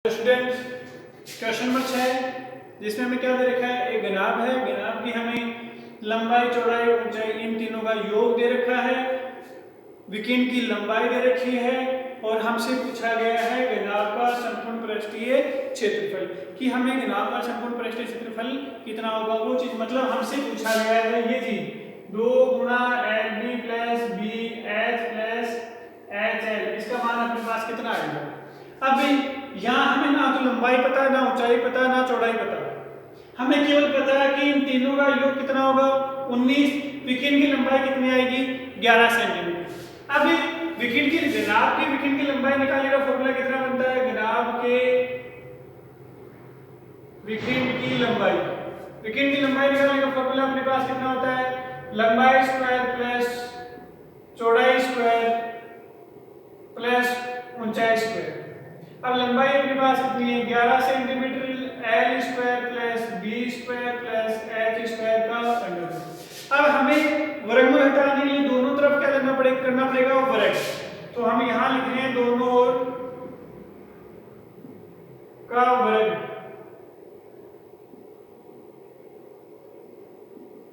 Student question number 6 जिसमें हमें क्या दे रखा है, एक गनाब है। गनाब की हमें लंबाई, चौड़ाई, ऊंचाई इन तीनों का योग दे रखा है। विकिरण की लंबाई दे रखी है और हमसे पूछा गया है गनाब का संपूर्ण पृष्ठीय क्षेत्रफल कि हमें गनाब का संपूर्ण पृष्ठीय क्षेत्रफल कितना होगा। वो चीज मतलब हमसे पूछा गया है ये चीज 2 गुणा LB plus BH plus HL, इसका मान अपने पास कितना आएगा। अब यहाँ हमें ना तो लंबाई पता है, ना ऊंचाई पता है, ना चौड़ाई पता है। हमें केवल पता है कि इन तीनों का योग कितना होगा 19। विकिरण की लंबाई कितनी आएगी 11 सेंटीमीटर। अब विकिरण की गनाब की विकिरण की लंबाई निकालने का फॉर्मूला कितना बनता है, गनाब के विकिरण की लंबाई, विकिरण की लंबाई निकालने का फॉर्मूला अपने पास कितना होता है, लंबाई स्क्वायर प्लस चौड़ाई स्क्वायर प्लस ऊंचाई स्क्वायर। अब लंबाई अपने पास कितनी है 11 centimetre, L square plus B square plus H square का अंडर। अब हमें वर्गमूल हटाने के लिए दोनों तरफ क्या करना पड़ेगा वर्ग। तो हम यहाँ लिख रहे हैं दोनों ओर का वर्ग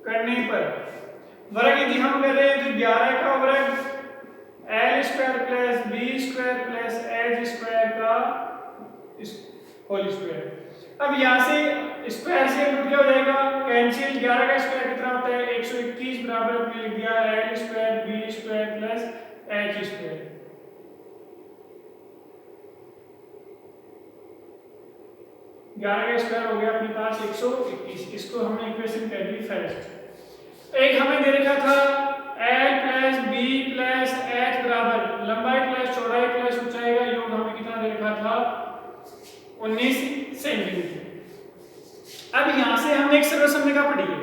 करने पर वर्ग यदि हम कर रहे हैं तो 11 का वर्ग L square plus B square plus H square का होल स्क्वायर। अब यहाँ से स्क्वायर से रूट क्या हो जाएगा कैंसिल। 11 का स्क्वायर कितना होता है 121 बराबर हमने लिख दिया L square B square plus H square. ग्यारह का स्क्वायर हो गया अपने पास 121। इसको हमने इक्वेशन कर दी फर्स्ट। एक हमें दे रखा था L plus B plus H बराबर लंबाई प्लस चौड़ाई प्लस ऊंचाई का योग हमें कितना दे रखा था 19 सेंटीमीटर। अब यहां से हमने एक सर्वसम्मिका पढ़ी है,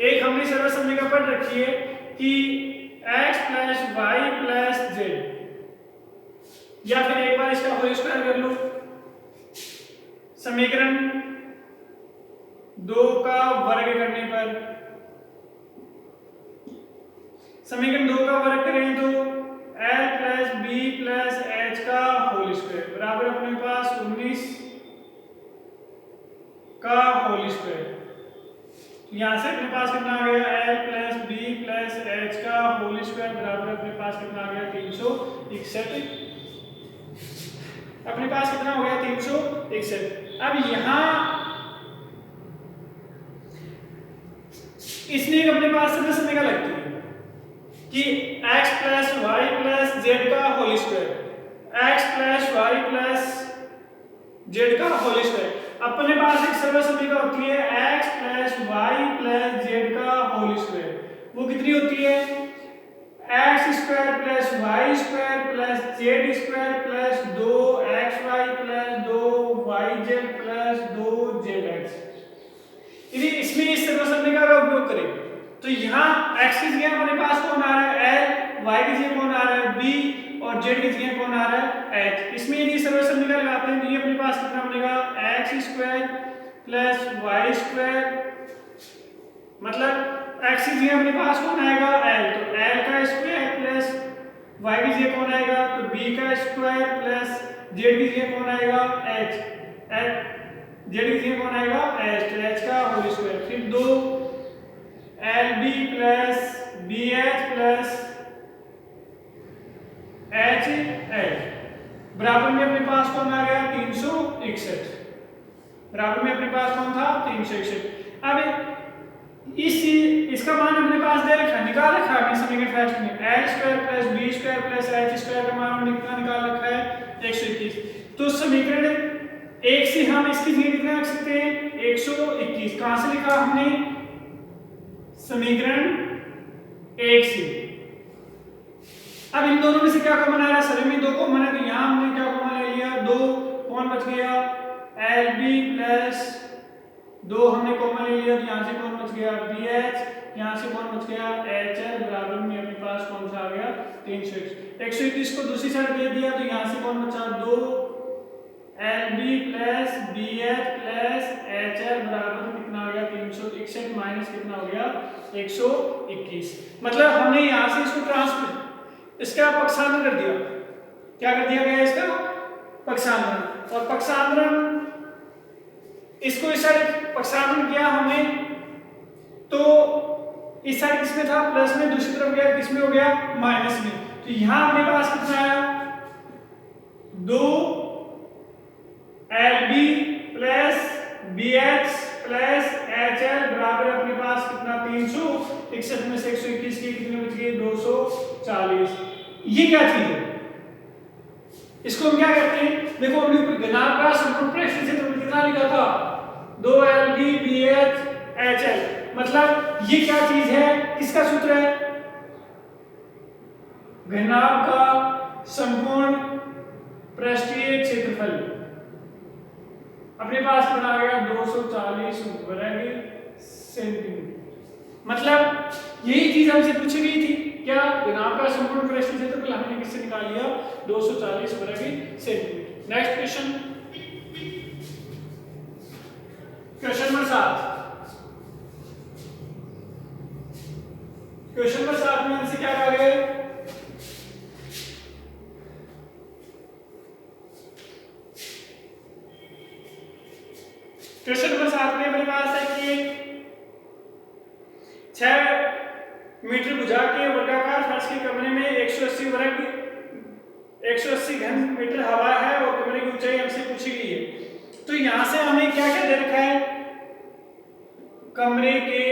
एक हमने सर्वसम्मिका पढ़ रखी है कि x plus y plus z, या फिर एक बार इसका होल स्क्वायर कर लो। समीकरण 2 का वर्ग करने पर, समीकरण 2 का वर्ग करें तो L plus B plus H का होल स्क्वायर बराबर अपने पास 19 का होल स्क्वायर। यहां से अपने पास कितना आ गया L plus B plus H का होल स्क्वायर बराबर अपने पास कितना आ गया 361। अपने पास कितना हो गया 361। अब यहां इसने अपने पास सर्वसम्मिका लगती है कि x plus y plus z का whole square, x plus y plus z का होल स्क्वायर। अपने पास एक सर्वसम्मिका होती है x plus y plus z का होल स्क्वायर। वो कितनी होती है x square plus y square plus z square plus 2xy plus 2yz plus 2zx। यदि इसमें इस सर्वसम्मिका का उपयोग करें तो यहाँ x की जगह हमारे पास कौन आ रहा है L, y की जगह कौन आ रहा है B और z की जगह कौन आ रहा है H। इसमें यदि सर्वसम्मिका लगाते हैं तो ये अपने पास कितना बनेगा x square plus y square, मतलब x की जगह अपने पास कौन आएगा L, तो L का स्क्वायर प्लस y की जगह कौन आएगा तो B का स्क्वायर प्लस z की जगह कौन आएगा H, z की जगह कौन आएगा H, तो H का होल स्क्वायर। फिर 2 LB plus BH plus HL बराबर में अपने पास कौन आ गया 361। बराबर में अपने पास कौन था 361। अब इसका मान अपने पास दे रखा निकाल रखा है समीकरण फर्स्ट में L square plus B square plus H square का मान हमने कितना निकाल रखा है 121। तो समीकरण 1 से हम इसकी जगह कितना रख सकते हैं 121। कहां से लिखा हमने समीकरण 1 से। अब इन दोनों में से क्या कॉमन आ रहा है, सभी में 2 कॉमन है तो यहां हमने क्या कॉमन ले लिया 2, कौन बच गया LB प्लस 2 हमने कॉमन ले लिया तो यहां से कौन बच गया BH, यहां से कौन बच गया HL बराबर में अपने पास कौन सा आ गया 361। 121 को दूसरी साइड दे दिया तो यहां से कौन बचा 2 LB plus BH plus HL बराबर कितना हो गया 361 माइनस कितना हो गया 121। मतलब हमने यहां से इसको ट्रांसफर इसका पक्षांतर कर दिया। क्या कर दिया गया इसका पक्षांतरण, और पक्षांतरण इसको इस साइड पक्षांतरण किया हमने, तो इस साइड किसमें था प्लस में, दूसरी तरफ गया किसमें हो गया माइनस में। तो यहां अपने पास कितना आया 2LB plus BH plus HL बराबर अपने पास कितना 361 में से 121 के कितने बच गए 240। ये क्या चीज है, इसको हम क्या कहते हैं, देखो हमने ऊपर घनाभ का संपूर्ण पृष्ठ क्षेत्र कितना लिखा था 2LB BH HL, मतलब ये क्या चीज है, किसका सूत्र है, घनाभ का संपूर्ण पृष्ठीय क्षेत्रफल। अपने पास बना गया 240 वर्ग सेंटीमीटर। मतलब यही चीज हमसे पूछी गई थी, क्या घनाभ का संपूर्ण पृष्ठीय क्षेत्रफल हमने किससे निकाल लिया 240 वर्ग centimetre. Next question, question number 7। Question number 7 में हमसे क्या कहा गया, क्वेश्चन नंबर 7 में मेरे पास है कि 6 मीटर भुजा के वर्गाकार फर्श के कमरे में 180 घन मीटर हवा है और कमरे की ऊंचाई हमसे पूछी गई है। तो यहां से हमें क्या क्या दे रखा है, कमरे के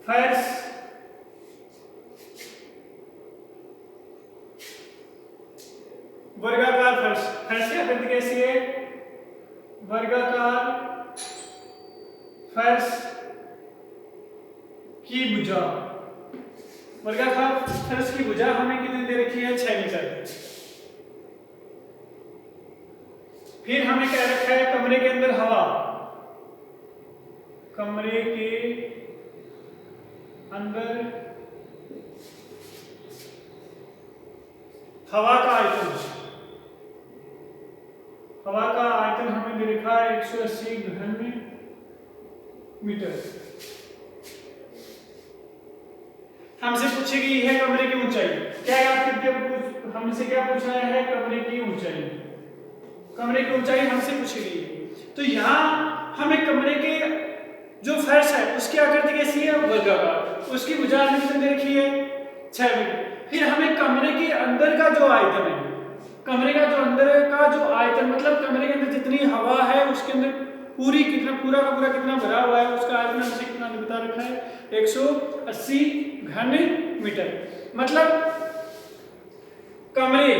फर्श वर्गाकार फर्श, फर्श की आकृति कैसी है, वर्गाकार फर्श की भुजा, वर्गाकार फर्श की भुजा हमें कितनी दे रखी है 6 मीटर। फिर हमें क्या रखा है, कमरे के अंदर हवा, कमरे के अंदर हवा का आयतन, हवा का आयतन हमें दे रखा है 180 घन मीटर। हमसे पूछी गई है कमरे की ऊंचाई, क्या याद करके हमसे क्या पूछा है, कमरे की ऊंचाई, कमरे की ऊंचाई हमसे पूछी गई है। तो यहाँ हमें कमरे के जो फर्श है उसकी आकृति कैसी है, वर्गाकार, उसकी भुजा हमने कितनी दे रखी है 6 मीटर। फिर हमें कमरे के अंदर का जो आयतन है, कमरे का जो अंदर का जो आयतन मतलब कमरे के अंदर जितनी हवा है उसके अंदर पूरी कितना पूरा का पूरा कितना भरा हुआ है, उसका आयतन हमसे कितना बता रखा है 180 घन मीटर। मतलब कमरे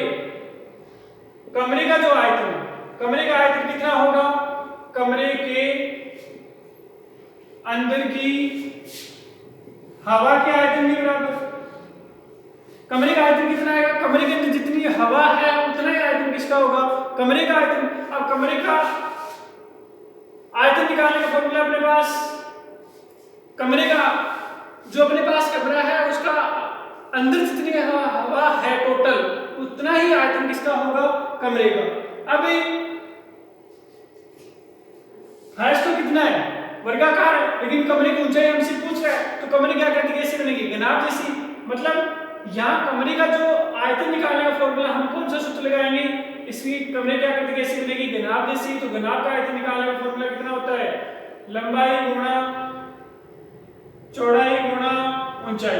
का जो आयतन, कमरे का आयतन कितना होगा, कमरे के अंदर की हवा के आयतन के बराबर। कमरे का आयतन कितना है, कमरे के अंदर जितनी हवा है उतना ही आयतन किसका होगा, कमरे का आयतन। अब कमरे का आयतन निकालने का फॉर्मूला अपने पास, कमरे का जो अपने पास कमरा है उसका अंदर जितनी हवा है टोटल उतना ही आयतन किसका होगा, कमरे का। अब फर्श तो कितना है वर्गाकार है, लेकिन कमरे की ऊंचाई हमसे पूछ रहा है, तो कमरे की आकृति कैसी बनेगी, घनाभ जैसी। मतलब यहाँ कमरे का जो आयतन निकालने का फॉर्मूला हम कौन सा सूत्र लगाएंगे, इसकी कमरे की आकृति कैसी बनेगी, घनाभ जैसी। तो घनाभ का आयतन निकालने का फॉर्मूला कितना होता है, लंबाई गुणा चौड़ाई गुणा ऊंचाई।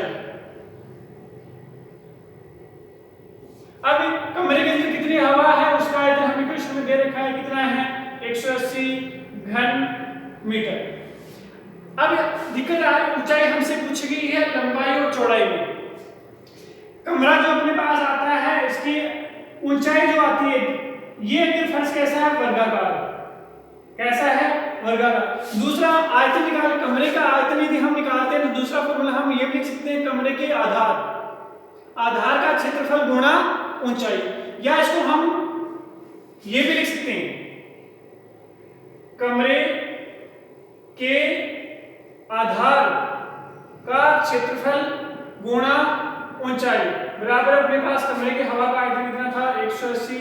अब कमरे के अंदर कितनी हवा है उसका आयतन हमें क्वेश्चन में दे रखा है, कितना है 180 घन मीटर। अब दिक्कत आ रही, ऊंचाई हमसे पूछी गई है लंबाई और चौड़ाई में। कमरा जो अपने पास आता है इसकी ऊंचाई जो आती है, ये फिर फर्श कैसा है, वर्गाकार, कैसा है वर्गाकार। दूसरा आयतन निकाल, कमरे का आयतन यदि हम निकालते हैं तो दूसरा फॉर्मूला हम ये लिख सकते हैं, कमरे के आधार, आधार का क्षेत्रफल गुणा ऊंचाई, या इसको हम ये भी लिख सकते हैं, कमरे के आधार का क्षेत्रफल गुणा ऊंचाई बराबर अपने पास कमरे के हवा का आयतन कितना था 180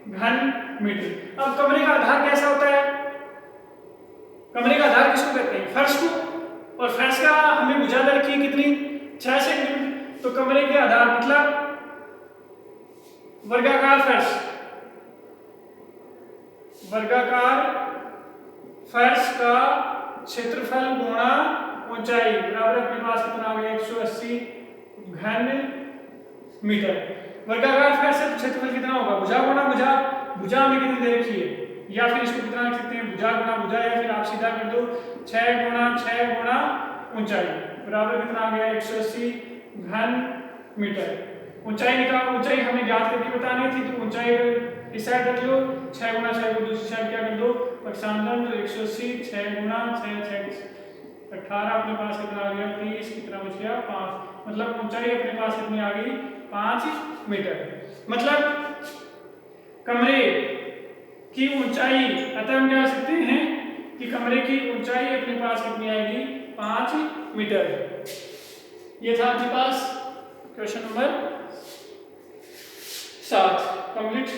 घन मीटर। अब कमरे का आधार कैसा होता है, कमरे का आधार किसको कहते हैं, फर्श को, और फर्श का हमें भुजा दे रखी है कितनी 6 सेंटीमीटर। तो कमरे के आधार मतलब वर्गाकार फर्श, वर्गाकार फर्श का क्षेत्रफल गुणा ऊंचाई बराबर अपने पास कितना आ गया 180 घन मीटर। वर्गाकार फर्श का क्षेत्रफल कितना होगा, भुजा गुणा भुजा, भुजा हमने कितनी दे रखी है, या फिर इसको कितना लिख सकते हैं भुजा गुणा भुजा, या फिर आप सीधा कर दो 6 गुणा ऊंचाई बराबर कितना आ गया 180 घन मीटर। ऊंचाई निकाल, ऊंचाई हमें ज्ञात करके बतानी थी, तो ऊंचाई इस साइड रख लो, 6 गुणा 6 को दूसरी साइड क्या कर दो पक्षांतर, तो 180 6 गुणा 6 18 अपने पास कितना आ गया 30, कितना बच गया 5, मतलब ऊंचाई अपने पास कितनी आ गई 5 मीटर। मतलब कमरे की ऊंचाई, अतः हम क्या कह सकते हैं कि कमरे की ऊंचाई अपने पास कितनी आएगी 5 मीटर। ये था आपके पास क्वेश्चन नंबर 7 कंप्लीट।